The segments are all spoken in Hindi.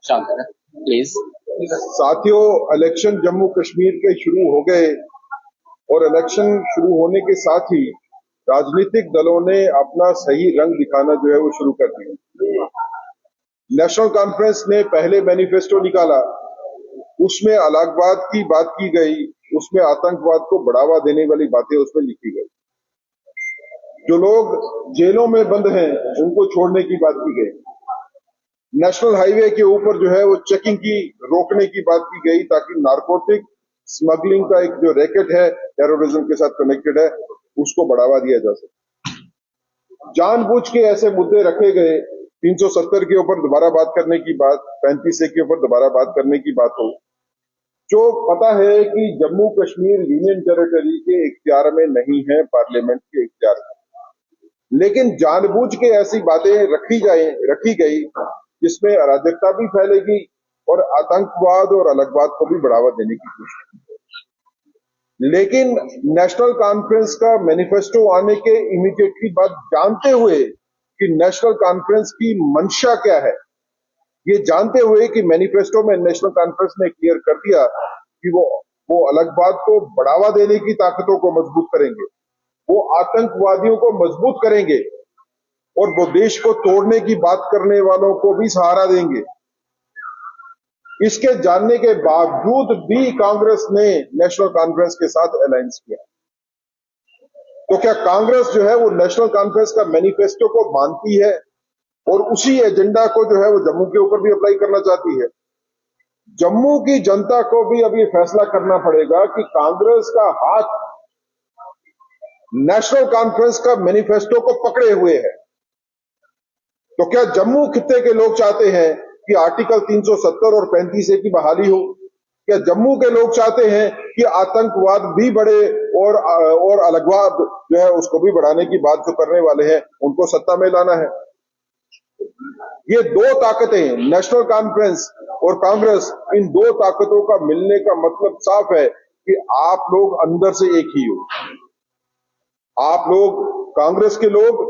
शांत है प्लीज। साथियों, इलेक्शन जम्मू कश्मीर के शुरू हो गए और इलेक्शन शुरू होने के साथ ही राजनीतिक दलों ने अपना सही रंग दिखाना जो है वो शुरू कर दिया। नेशनल कॉन्फ्रेंस ने पहले मैनिफेस्टो निकाला, उसमें अलगाववाद की बात की गई, उसमें आतंकवाद को बढ़ावा देने वाली बातें उसमें लिखी गई। जो लोग जेलों में बंद हैं उनको छोड़ने की बात की गई। नेशनल हाईवे के ऊपर जो है वो चेकिंग की रोकने की बात की गई ताकि नारकोटिक स्मगलिंग का एक जो रैकेट है टेररिज्म के साथ कनेक्टेड है उसको बढ़ावा दिया जा सके। जानबूझ के ऐसे मुद्दे रखे गए, 370 के ऊपर दोबारा बात करने की बात, 35A के ऊपर दोबारा बात करने की बात हो, जो पता है कि जम्मू कश्मीर यूनियन टेरिटरी के इख्तियार में नहीं है, पार्लियामेंट के इख्तियार में, लेकिन जानबूझ के ऐसी बातें रखी गई जिसमें अराजकता भी फैलेगी और आतंकवाद और अलगवाद को भी बढ़ावा देने की कोशिश। लेकिन नेशनल कॉन्फ्रेंस का मैनिफेस्टो आने के इमीडिएटली बाद जानते हुए कि नेशनल कॉन्फ्रेंस की मंशा क्या है, ये जानते हुए कि मैनिफेस्टो में नेशनल कॉन्फ्रेंस ने क्लियर कर दिया कि वो अलगवाद को बढ़ावा देने की ताकतों को मजबूत करेंगे, वो आतंकवादियों को मजबूत करेंगे और वो देश को तोड़ने की बात करने वालों को भी सहारा देंगे। इसके जानने के बावजूद भी कांग्रेस ने नेशनल कॉन्फ्रेंस के साथ अलायंस किया। तो क्या कांग्रेस जो है वो नेशनल कॉन्फ्रेंस का मैनिफेस्टो को मानती है और उसी एजेंडा को जो है वो जम्मू के ऊपर भी अप्लाई करना चाहती है? जम्मू की जनता को भी अब ये फैसला करना पड़ेगा कि कांग्रेस का हाथ नेशनल कॉन्फ्रेंस का मैनिफेस्टो को पकड़े हुए है। तो क्या जम्मू खित्ते के लोग चाहते हैं कि आर्टिकल 370 और 35A की बहाली हो? क्या जम्मू के लोग चाहते हैं कि आतंकवाद भी बढ़े और अलगवाद जो है उसको भी बढ़ाने की बात जो करने वाले हैं उनको सत्ता में लाना है? ये दो ताकतें, नेशनल कॉन्फ्रेंस और कांग्रेस, इन दो ताकतों का मिलने का मतलब साफ है कि आप लोग अंदर से एक ही हो। आप लोग, कांग्रेस के लोग,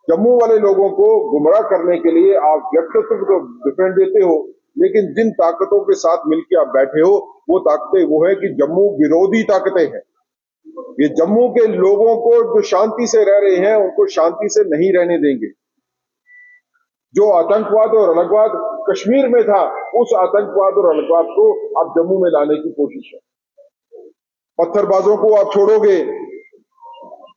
जम्मू वाले लोगों को गुमराह करने के लिए आप व्यक्तित्व को डिफरेंट देते हो, लेकिन जिन ताकतों के साथ मिलकर आप बैठे हो वो ताकतें वो है कि जम्मू विरोधी ताकतें हैं। ये जम्मू के लोगों को जो शांति से रह रहे हैं उनको शांति से नहीं रहने देंगे। जो आतंकवाद और अलगवाद कश्मीर में था, उस आतंकवाद और अलगवाद को आप जम्मू में लाने की कोशिश है। पत्थरबाजों को आप छोड़ोगे,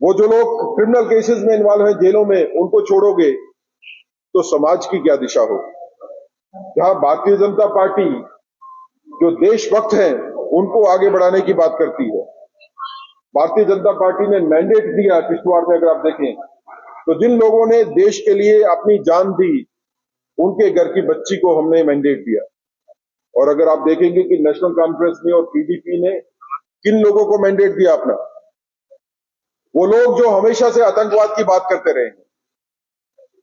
वो जो लोग क्रिमिनल केसेस में इन्वॉल्व हैं जेलों में, उनको छोड़ोगे तो समाज की क्या दिशा होगी? जहां भारतीय जनता पार्टी जो देशभक्त हैं उनको आगे बढ़ाने की बात करती है। भारतीय जनता पार्टी ने मैंडेट दिया किश्तवाड़ में, अगर आप देखें तो जिन लोगों ने देश के लिए अपनी जान दी उनके घर की बच्ची को हमने मैंडेट दिया। और अगर आप देखेंगे कि नेशनल कॉन्फ्रेंस में और पीडीपी ने किन लोगों को मैंडेट दिया अपना, वो लोग जो हमेशा से आतंकवाद की बात करते रहे हैं,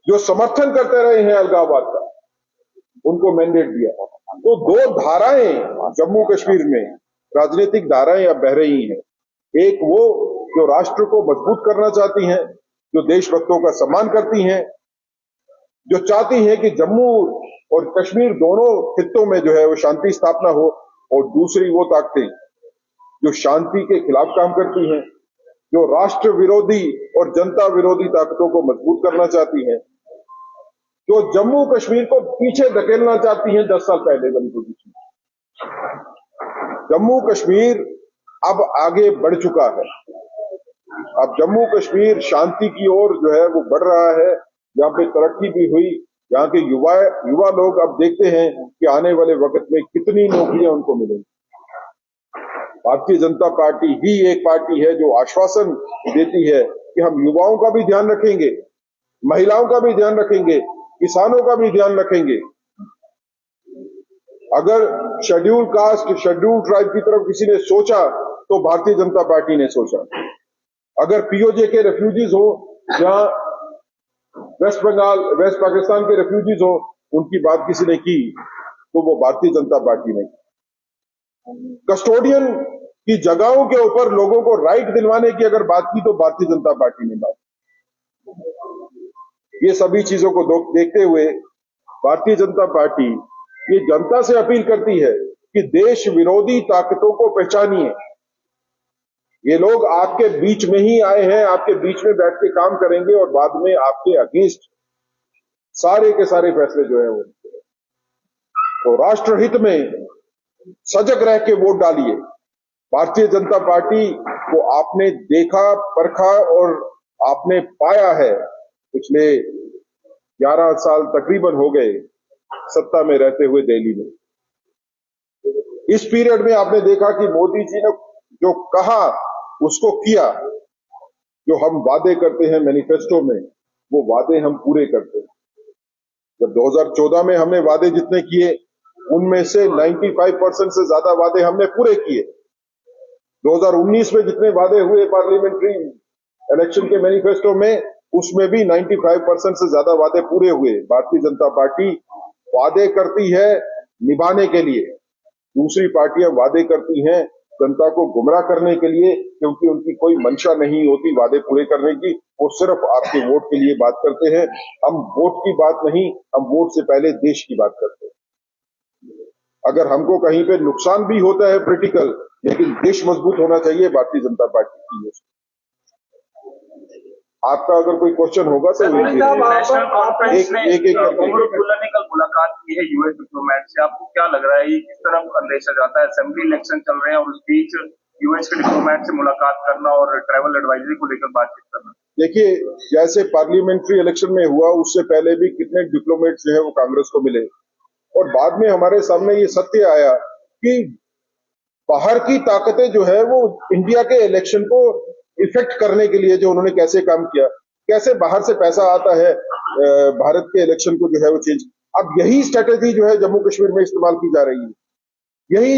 जो समर्थन करते रहे हैं अलगाववाद का, उनको मैंडेट दिया। तो दो धाराएं जम्मू कश्मीर में, राजनीतिक धाराएं अब बह रही हैं। एक वो जो राष्ट्र को मजबूत करना चाहती हैं, जो देशभक्तों का सम्मान करती हैं, जो चाहती हैं कि जम्मू और कश्मीर दोनों खित्तों में जो है वो शांति स्थापना हो, और दूसरी वो ताकतें जो शांति के खिलाफ काम करती हैं, जो राष्ट्र विरोधी और जनता विरोधी ताकतों को मजबूत करना चाहती हैं, जो जम्मू कश्मीर को पीछे धकेलना चाहती हैं 10 साल पहले वाली पोजीशन। जम्मू कश्मीर अब आगे बढ़ चुका है। अब जम्मू कश्मीर शांति की ओर जो है वो बढ़ रहा है, यहाँ पे तरक्की भी हुई। यहाँ के युवा लोग अब देखते हैं कि आने वाले वक्त में कितनी नौकरियां उनको मिलेंगी। भारतीय जनता पार्टी ही एक पार्टी है जो आश्वासन देती है कि हम युवाओं का भी ध्यान रखेंगे, महिलाओं का भी ध्यान रखेंगे, किसानों का भी ध्यान रखेंगे। अगर शेड्यूल कास्ट, शेड्यूल ट्राइब की तरफ किसी ने सोचा तो भारतीय जनता पार्टी ने सोचा। अगर पीओजे के रेफ्यूजीज हो, जहां वेस्ट पाकिस्तान के रेफ्यूजीज हो, उनकी बात किसी ने की तो वो भारतीय जनता पार्टी ने की। कस्टोडियन की जगहों के ऊपर लोगों को राइट दिलवाने की अगर बात की तो भारतीय जनता पार्टी ने बात की। ये सभी चीजों को देखते हुए भारतीय जनता पार्टी ये जनता से अपील करती है कि देश विरोधी ताकतों को पहचानिए। ये लोग आपके बीच में ही आए हैं, आपके बीच में बैठ के काम करेंगे और बाद में आपके अगेंस्ट सारे के सारे फैसले जो है वो। तो राष्ट्रहित में सजग रह के वोट डालिए। भारतीय जनता पार्टी को आपने देखा, परखा और आपने पाया है। पिछले 11 साल तकरीबन हो गए सत्ता में रहते हुए दिल्ली में। इस पीरियड में आपने देखा कि मोदी जी ने जो कहा उसको किया। जो हम वादे करते हैं मैनिफेस्टो में, वो वादे हम पूरे करते हैं। जब 2014 में हमने वादे जितने किए, उनमें से 95% से ज्यादा वादे हमने पूरे किए। 2019 में जितने वादे हुए पार्लियामेंट्री इलेक्शन के मैनिफेस्टो में, उसमें भी 95% से ज्यादा वादे पूरे हुए। भारतीय जनता पार्टी वादे करती है निभाने के लिए, दूसरी पार्टियां वादे करती हैं जनता को गुमराह करने के लिए, क्योंकि उनकी कोई मंशा नहीं होती वादे पूरे करने की। वो सिर्फ आपके वोट के लिए बात करते हैं। हम वोट की बात नहीं, हम वोट से पहले देश की बात करते हैं। अगर हमको कहीं पे नुकसान भी होता है पॉलिटिकल, लेकिन देश मजबूत होना चाहिए भारतीय जनता पार्टी की। आपका अगर कोई क्वेश्चन होगा तो नेशनल कॉन्फ्रेंस ने एक ओमर अब्दुल्ला ने कल मुलाकात की है यूएस डिप्लोमेट से। आपको क्या लग रहा है ये किस तरफ अंदेशा जाता है? असेंबली इलेक्शन चल रहे हैं और उस बीच यूएस के डिप्लोमेट से मुलाकात करना और ट्रैवल एडवाइजरी को लेकर बातचीत करना। देखिए, जैसे पार्लियामेंट्री इलेक्शन में हुआ, उससे पहले भी कितने डिप्लोमेट जो है वो कांग्रेस को मिले और बाद में हमारे सामने ये सत्य आया कि बाहर की ताकतें जो है वो इंडिया के इलेक्शन को इफेक्ट करने के लिए जो उन्होंने कैसे काम किया, कैसे बाहर से पैसा आता है भारत के इलेक्शन को जो है वो चेंज। अब यही स्ट्रेटेजी जो है जम्मू कश्मीर में इस्तेमाल की जा रही है। यही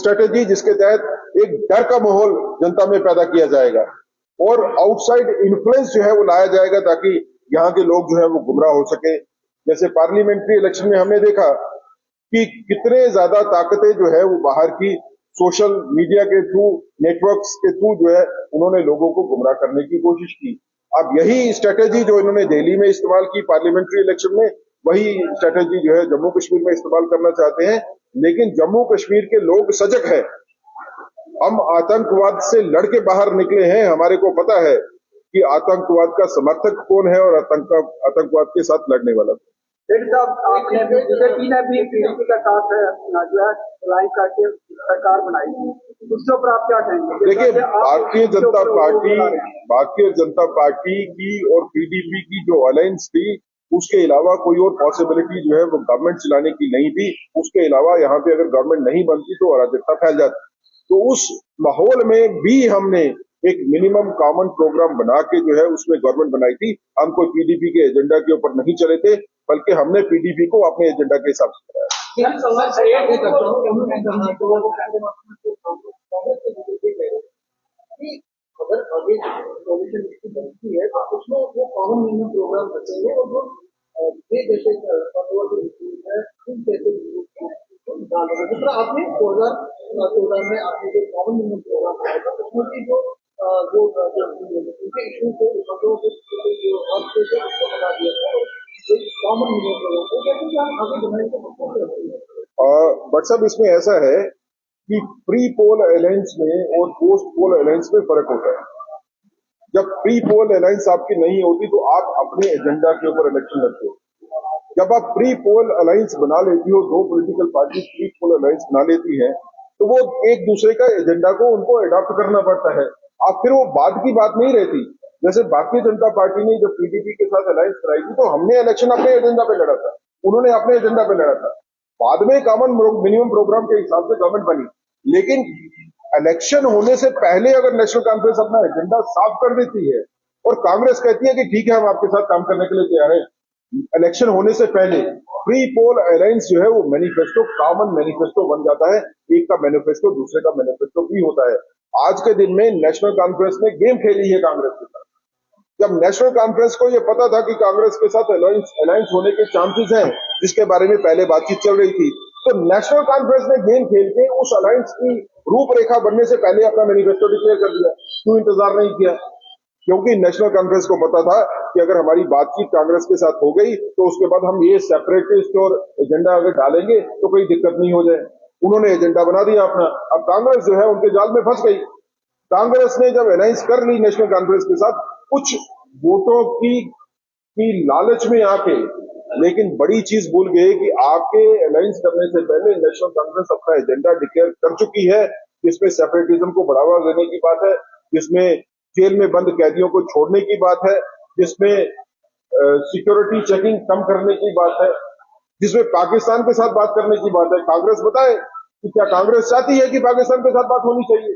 स्ट्रेटेजी जिसके तहत एक डर का माहौल जनता में पैदा किया जाएगा और आउटसाइड इन्फ्लुएंस जो है वो लाया जाएगा ताकि यहाँ के लोग जो है वो गुमराह हो सके। जैसे पार्लियामेंट्री इलेक्शन में हमने देखा कि कितने ज्यादा ताकतें जो है वो बाहर की सोशल मीडिया के थ्रू, नेटवर्क्स के थ्रू जो है उन्होंने लोगों को गुमराह करने की कोशिश की। अब यही स्ट्रेटेजी जो इन्होंने दिल्ली में इस्तेमाल की पार्लियामेंट्री इलेक्शन में, वही स्ट्रेटेजी जो है जम्मू कश्मीर में इस्तेमाल करना चाहते हैं। लेकिन जम्मू कश्मीर के लोग सजग है। हम आतंकवाद से लड़के बाहर निकले हैं। हमारे को पता है कि आतंकवाद का समर्थक कौन है और आतंकवाद के साथ लड़ने वाला। आपने बीजेपी ने भी पीडीपी का साथ जो है लाइन करके सरकार बनाई, उसके ऊपर आप क्या कहेंगे? देखिए, भारतीय जनता पार्टी की और पीडीपी की जो अलायंस थी, उसके अलावा कोई और पॉसिबिलिटी जो है वो गवर्नमेंट चलाने की नहीं थी। उसके अलावा यहाँ पे अगर गवर्नमेंट नहीं बनती तो अराजकता फैल जाती। तो उस माहौल में भी हमने एक मिनिमम कॉमन प्रोग्राम बना के जो है उसमें गवर्नमेंट बनाई थी। हम कोई पीडीपी के एजेंडा के ऊपर नहीं चले थे, बल्कि हमने पीडीपी को अपने एजेंडा के हिसाब से कराया। अगर आगे सॉल्यूशन इसकी बनती है तो उसमें वो कॉमन मिनिमम प्रोग्राम बचेंगे और वो ये जैसे जिस तरह आपने 2014 में आपने जो कॉमन मिनिमम प्रोग्राम बनाया था उसमें भी जो इशू को बता दिया था कॉमन मिनिमम प्रोग्राम। बट सब इसमें ऐसा है कि प्री पोल अलायंस में और पोस्ट पोल अलायंस में फर्क होता है। जब प्री पोल अलायंस आपकी नहीं होती तो आप अपने एजेंडा के ऊपर इलेक्शन लड़ते हो। जब आप प्री पोल अलायंस बना लेती हो, दो political party pre poll alliance बना लेती है, तो वो एक दूसरे का एजेंडा को उनको अडॉप्ट करना पड़ता है। अब फिर वो बाद की बात नहीं रहती। जैसे भारतीय जनता पार्टी ने जब पीडीपी के साथ अलायंस कराई थी तो हमने इलेक्शन अपने एजेंडा पे लड़ा था, उन्होंने अपने एजेंडा पे लड़ा था। बाद में कॉमन मिनिमम प्रोग्राम के हिसाब से गवर्नमेंट बनी। लेकिन इलेक्शन होने से पहले अगर नेशनल कॉन्फ्रेंस अपना एजेंडा साफ कर देती है और कांग्रेस कहती है कि ठीक है हम आपके साथ काम करने के लिए तैयार हैं, इलेक्शन होने से पहले प्री पोल अलायंस जो है वो मैनिफेस्टो कॉमन मैनिफेस्टो बन जाता है। एक का मैनिफेस्टो दूसरे का मैनिफेस्टो भी होता है। आज के दिन में नेशनल कॉन्फ्रेंस ने गेम खेली है कांग्रेस के साथ। जब नेशनल कॉन्फ्रेंस को यह पता था कि कांग्रेस के साथ अलायंस होने के चांसेस हैं, जिसके बारे में पहले बातचीत चल रही थी, तो नेशनल कॉन्फ्रेंस ने गेम खेल के उस अलायंस की रूपरेखा बनने से पहले अपना मैनिफेस्टो डिक्लेयर कर दिया। क्यों इंतजार नहीं किया? क्योंकि नेशनल कॉन्फ्रेंस को पता था कि अगर हमारी बातचीत कांग्रेस के साथ हो गई तो उसके बाद हम ये सेपरेटिस्ट और एजेंडा अगर डालेंगे तो कोई दिक्कत नहीं हो जाए। उन्होंने एजेंडा बना दिया अपना। अब कांग्रेस जो है उनके जाल में फंस गई। कांग्रेस ने जब अलायंस कर ली नेशनल कॉन्फ्रेंस के साथ कुछ वोटों की लालच में आके, लेकिन बड़ी चीज भूल गए कि आपके अलायंस करने से पहले नेशनल कॉन्फ्रेंस अपना एजेंडा डिक्लेयर कर चुकी है, जिसमें सेपरेटिज्म को बढ़ावा देने की बात है, जिसमें जेल में बंद कैदियों को छोड़ने की बात है, जिसमें सिक्योरिटी चेकिंग कम करने की बात है, जिसमें पाकिस्तान के साथ बात करने की बात है। कांग्रेस बताए कि क्या कांग्रेस चाहती है कि पाकिस्तान के साथ बात होनी चाहिए,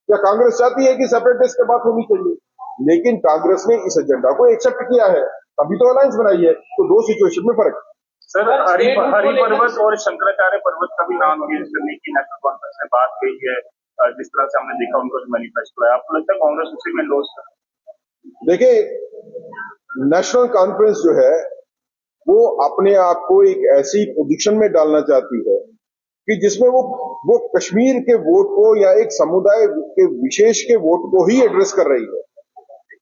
क्या कांग्रेस चाहती है कि सेपरेटिस्ट से बात होनी चाहिए? लेकिन कांग्रेस ने इस एजेंडा को एक्सेप्ट किया है, तभी तो अलायंस बनाई है। तो दो सिचुएशन में फर्क है। सर, हरि पर्वत और शंकराचार्य पर्वत का भी नाम यूज करने की नेशनल कॉन्फ्रेंस में बात गई है। जिस तरह से हमने देखा उनको मैनिफेस्टो है, आपको लगता है कांग्रेस उसी में एंडोर्स कर? देखिए, नेशनल कॉन्फ्रेंस जो है वो अपने आप को एक ऐसी पोजीशन में डालना चाहती है कि जिसमें वो कश्मीर के वोट को या एक समुदाय के विशेष के वोट को ही एड्रेस कर रही है।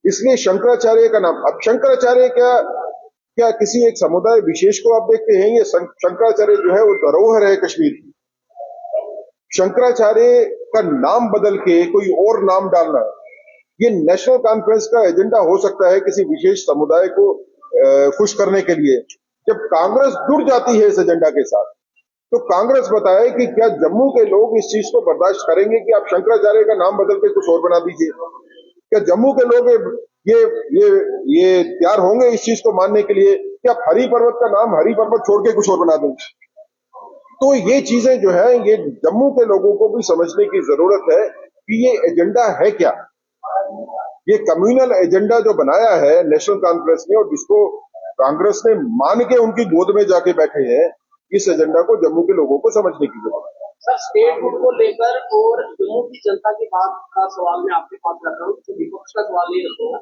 इसलिए शंकराचार्य का नाम, अब शंकराचार्य क्या किसी एक समुदाय विशेष को आप देखते हैं? ये शंकराचार्य जो है वो धरोहर है कश्मीर की। शंकराचार्य का नाम बदल के कोई और नाम डालना, ये नेशनल कॉन्फ्रेंस का एजेंडा हो सकता है किसी विशेष समुदाय को खुश करने के लिए। जब कांग्रेस जुड़ जाती है इस एजेंडा के साथ, तो कांग्रेस बताए कि क्या जम्मू के लोग इस चीज को बर्दाश्त करेंगे कि आप शंकराचार्य का नाम बदल के कुछ और बना दीजिए? क्या जम्मू के लोग ये तैयार होंगे इस चीज को मानने के लिए कि आप हरि पर्वत का नाम हरि पर्वत छोड़ के कुछ और बना दें? तो ये चीजें जो है, ये जम्मू के लोगों को भी समझने की जरूरत है कि ये एजेंडा है क्या। ये कम्युनल एजेंडा जो बनाया है नेशनल कॉन्फ्रेंस ने और जिसको कांग्रेस ने मान के उनकी गोद में जाके बैठे हैं, इस एजेंडा को जम्मू के लोगों को समझने की जरूरत है। सर, स्टेटहुड को लेकर और जम्मू की जनता की बात का सवाल मैं आपके पास रख रहा हूँ, तो विपक्ष का सवाल ये रखूंगा।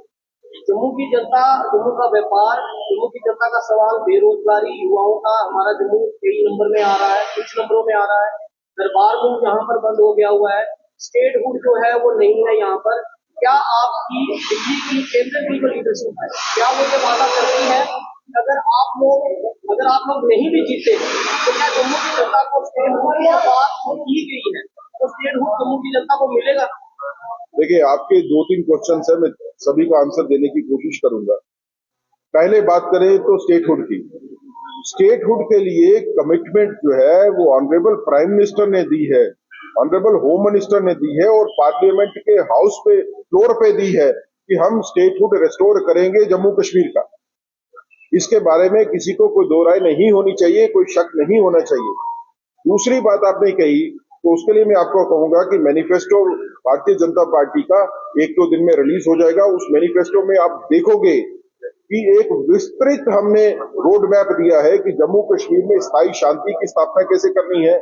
जम्मू की जनता, जम्मू का व्यापार, जम्मू की जनता का सवाल बेरोजगारी, युवाओं का, हमारा जम्मू कई नंबर में आ रहा है, कुछ नंबरों में आ रहा है, दरबार मूव यहाँ पर बंद हो गया हुआ है, स्टेटहुड जो है वो नहीं है यहाँ पर। क्या आपकी दिल्ली की केंद्र की जो लीडरशिप है, क्या वो ये वादा करती है अगर आप लोग नहीं भी जीते तो क्या जम्मू की जनता को स्टेटहुड की बात की गई है तो स्टेटहुड जम्मू की जनता को मिलेगा? देखिए, आपके 2-3 क्वेश्चन है, मैं सभी का आंसर देने की कोशिश करूंगा। पहले बात करें तो स्टेटहुड की। स्टेटहुड के लिए कमिटमेंट जो है वो ऑनरेबल प्राइम मिनिस्टर ने दी है, ऑनरेबल होम मिनिस्टर ने दी है और पार्लियामेंट के हाउस पे फ्लोर पे दी है कि हम स्टेटहुड रेस्टोर करेंगे जम्मू कश्मीर का। इसके बारे में किसी को कोई दो राय नहीं होनी चाहिए, कोई शक नहीं होना चाहिए। दूसरी बात आपने कही, तो उसके लिए मैं आपको कहूंगा कि मैनिफेस्टो भारतीय जनता पार्टी का 1-2 दिन में रिलीज हो जाएगा। उस मैनिफेस्टो में आप देखोगे कि एक विस्तृत हमने रोड मैप दिया है कि जम्मू कश्मीर में स्थायी शांति की स्थापना कैसे करनी है,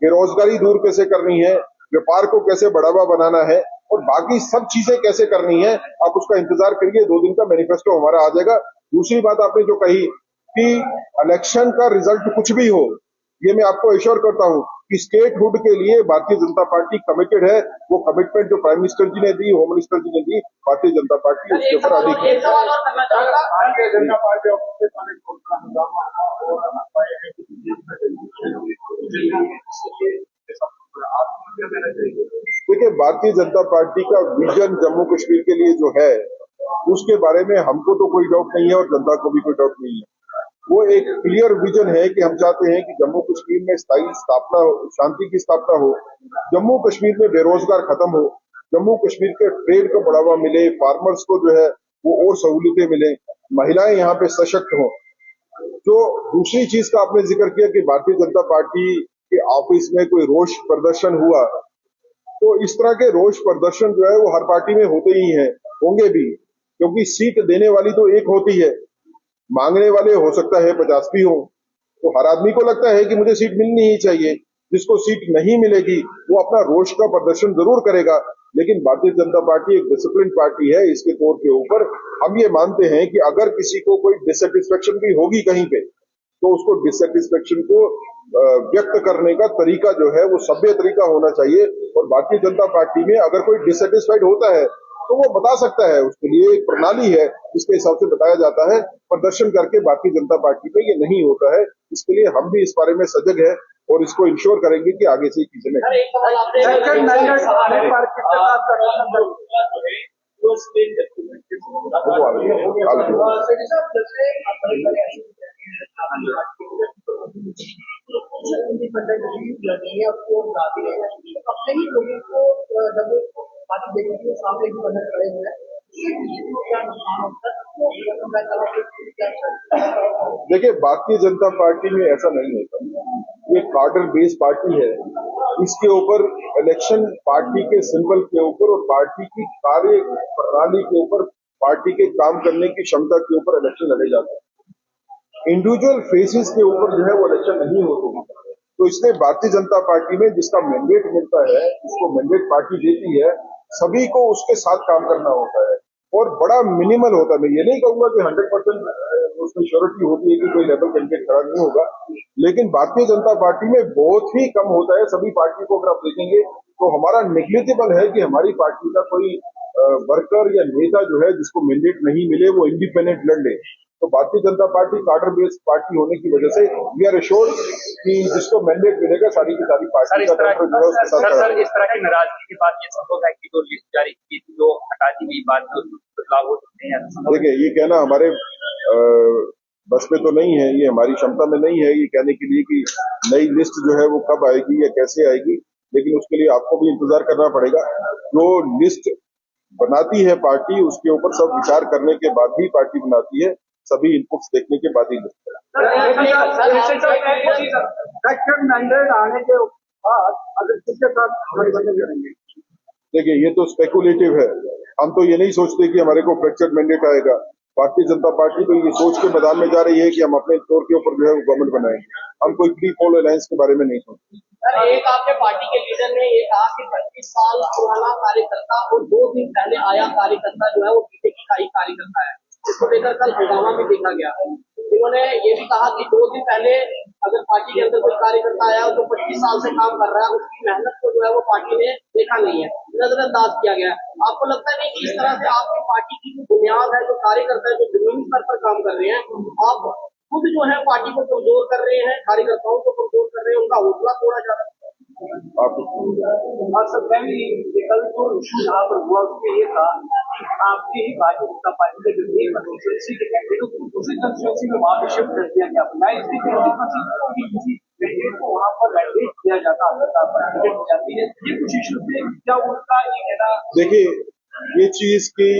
बेरोजगारी दूर कैसे करनी है, व्यापार को कैसे बढ़ावा बनाना है और बाकी सब चीजें कैसे करनी है। आप उसका इंतजार करिए, 2 दिन का मैनिफेस्टो हमारा आ जाएगा। दूसरी बात आपने जो कही कि इलेक्शन का रिजल्ट कुछ भी हो, ये मैं आपको एश्योर करता हूं कि स्टेटहुड के लिए भारतीय जनता पार्टी कमिटेड है। वो कमिटमेंट जो प्राइम मिनिस्टर जी ने दी, होम मिनिस्टर जी ने दी, भारतीय जनता पार्टी उसके ऊपर अडिग है। भारतीय जनता पार्टी देखिए, भारतीय जनता पार्टी का विजन जम्मू कश्मीर के लिए जो है उसके बारे में हमको तो कोई डाउट नहीं है और जनता को भी कोई डाउट नहीं है। वो एक क्लियर विजन है कि हम चाहते हैं कि जम्मू कश्मीर में स्थायी स्थापना हो, शांति की स्थापना हो, जम्मू कश्मीर में बेरोजगार खत्म हो, जम्मू कश्मीर के ट्रेड को बढ़ावा मिले, फार्मर्स को जो है वो और सहूलियतें मिले, महिलाएं यहाँ पे सशक्त हों। जो दूसरी चीज का आपने जिक्र किया कि भारतीय जनता पार्टी के ऑफिस में कोई रोष प्रदर्शन हुआ, तो इस तरह के रोष प्रदर्शन जो है वो हर पार्टी में होते ही हैं, होंगे भी, क्योंकि सीट देने वाली तो एक होती है, मांगने वाले हो सकता है 50 भी हो। तो हर आदमी को लगता है कि मुझे सीट मिलनी ही चाहिए। जिसको सीट नहीं मिलेगी वो अपना रोष का प्रदर्शन जरूर करेगा, लेकिन भारतीय जनता पार्टी एक डिसिप्लिन पार्टी है। इसके तौर के ऊपर हम ये मानते हैं कि अगर किसी को कोई डिससेटिस्फेक्शन भी होगी कहीं पे, तो उसको डिससेटिस्फेक्शन को व्यक्त करने का तरीका जो है वो सभ्य तरीका होना चाहिए। और भारतीय जनता पार्टी में अगर कोई डिससेटिस्फाइड होता है तो वो बता सकता है, उसके लिए एक प्रणाली है जिसके हिसाब से बताया जाता है। प्रदर्शन करके भारतीय जनता पार्टी पे ये नहीं होता है, इसके लिए हम भी इस बारे में सजग है और इसको इंश्योर करेंगे कि आगे से चीजें नहीं। सर, एक सवाल आपने अपने ही लोगों को जब पार्टी देखने के सामने भी बंधन खड़े हुए हैं, क्या नुकसान होता है? देखिए, भारतीय जनता पार्टी में ऐसा नहीं होता, ये कार्डर बेस्ड पार्टी है। इसके ऊपर इलेक्शन पार्टी के सिंबल के ऊपर और पार्टी की कार्य प्रणाली के ऊपर, पार्टी के काम करने की क्षमता के ऊपर इलेक्शन लड़े जाते हैं। इंडिविजुअल फेसेस के ऊपर जो है वो इलेक्शन नहीं होते। तो इसलिए भारतीय जनता पार्टी में जिसका मैंडेट मिलता है, जिसको मैंडेट पार्टी देती है, सभी को उसके साथ काम करना होता है और बड़ा मिनिमल होता है। मैं ये नहीं कहूंगा कि 100% उसमें श्योरिटी होती है कि कोई लेवल कैंडिडेट खड़ा नहीं होगा, लेकिन भारतीय जनता पार्टी में बहुत ही कम होता है। सभी पार्टी को अगर आप देखेंगे तो हमारा नेग्लिजिबल है कि हमारी पार्टी का कोई वर्कर या नेता जो है जिसको मैंडेट नहीं मिले वो इंडिपेंडेंट लड़ ले। तो भारतीय जनता पार्टी कार्डर बेस्ड पार्टी होने की वजह से वी आर एश्योर्ड कि जिसको मैंडेट मिलेगा सारी की सारी पार्टी का जो है उसके साथ खड़ा सर, इस तरह की नाराजगी के बाद ये संभव है कि जो लिस्ट जारी की थी जो हटा दी गई बात बदलाव हो सकते हैं? देखिए, ये कहना हमारे बस में तो नहीं है, ये हमारी क्षमता में नहीं है ये कहने के लिए कि नई लिस्ट जो है वो कब आएगी या कैसे आएगी, लेकिन उसके लिए आपको भी इंतजार करना पड़ेगा। जो लिस्ट बनाती है पार्टी, उसके ऊपर सब विचार करने के बाद ही पार्टी बनाती है, सभी इनपुट्स देखने के बाद ही लिस्ट आने के बाद अगर किसके साथ गठबंधन करेंगे? देखिए, ये तो स्पेकुलेटिव है। हम तो ये नहीं सोचते कि हमारे को फ्रैक्चर्ड मैंडेट आएगा। भारतीय जनता पार्टी तो ये सोच के मैदान में जा रही है कि हम अपने तौर के ऊपर जो है वो गवर्नमेंट बनाएंगे। हम कोई प्री पोल अलायंस के बारे में नहीं सोचते। सर, एक आपके पार्टी के लीडर ने ये कहा कि 25 साल पुराना कार्यकर्ता और 2 दिन पहले आया कार्यकर्ता जो है वो बीजेपी का ही कार्यकर्ता है। इसको लेकर कल हंगामा भी देखा गया। इन्होंने ये भी कहा कि 2 दिन पहले अगर पार्टी के अंदर कोई कार्यकर्ता आया जो 25 साल से काम कर रहा है, उसकी मेहनत को जो है वो पार्टी ने देखा नहीं है, नजरअंदाज किया गया। आपको लगता है कि इस तरह से आपकी पार्टी की जो बुनियाद है, जो कार्यकर्ता है, जो जमीनी स्तर पर काम कर रहे हैं, आप खुद जो है पार्टी को कमजोर कर रहे हैं, कार्यकर्ताओं को कमजोर कर रहे हैं, उनका हौसला थोड़ा ज्यादा कल जो इशू यहाँ पर हुआ उसके ये था कि आपकी ही भारतीय जनता पार्टी के जो एक कंस्टिट्यूंसी के कैंडिडेट दूसरी कंस्टिट्यूंसी में वहां पे शिफ्ट कर दिया गया। मैं इसकी किसी कैंडिडेट को वहां पर एडमिट किया जाता जाती है, ये कुछ इशू थे क्या उनका ये कहना? देखिए, ये चीज की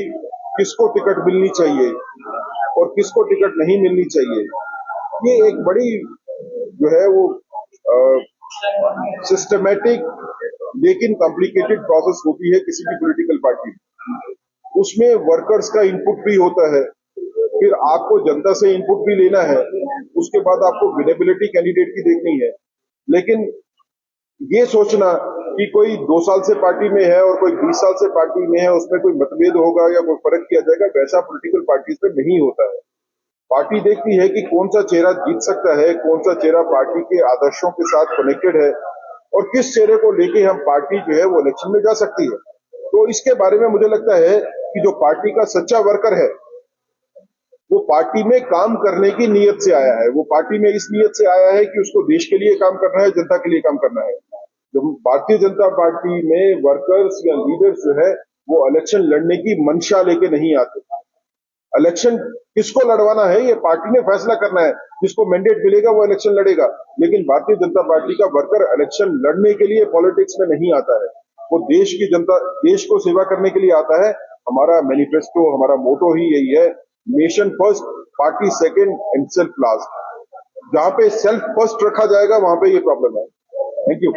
किसको टिकट मिलनी चाहिए और किसको टिकट नहीं मिलनी चाहिए, ये एक बड़ी जो है वो सिस्टमेटिक लेकिन कॉम्प्लिकेटेड प्रोसेस होती है किसी भी पॉलिटिकल पार्टी में। उसमें वर्कर्स का इनपुट भी होता है, फिर आपको जनता से इनपुट भी लेना है, उसके बाद आपको विनेबिलिटी कैंडिडेट की देखनी है। लेकिन ये सोचना कि कोई 2 साल से पार्टी में है और कोई 20 साल से पार्टी में है, उसमें कोई मतभेद होगा या कोई फर्क किया जाएगा, वैसा पॉलिटिकल पार्टी में नहीं होता है। पार्टी देखती है कि कौन सा चेहरा जीत सकता है, कौन सा चेहरा पार्टी के आदर्शों के साथ कनेक्टेड है और किस चेहरे को लेके हम पार्टी जो है वो इलेक्शन में जा सकती है। तो इसके बारे में मुझे लगता है कि जो पार्टी का सच्चा वर्कर है वो पार्टी में काम करने की नीयत से आया है, वो पार्टी में इस नीयत से आया है कि उसको देश के लिए काम करना है, जनता के लिए काम करना है। जो भारतीय जनता पार्टी में वर्कर्स या लीडर्स जो है वो इलेक्शन लड़ने की मंशा लेके नहीं आते। इलेक्शन किसको लड़वाना है ये पार्टी ने फैसला करना है, जिसको मैंडेट मिलेगा वो इलेक्शन लड़ेगा। लेकिन भारतीय जनता पार्टी का वर्कर इलेक्शन लड़ने के लिए पॉलिटिक्स में नहीं आता है, वो देश की जनता, देश को सेवा करने के लिए आता है। हमारा मैनिफेस्टो, हमारा मोटो ही यही है, nation first, party second and self last. जहां पे सेल्फ फर्स्ट रखा जाएगा वहां पे ये प्रॉब्लम है। Thank you.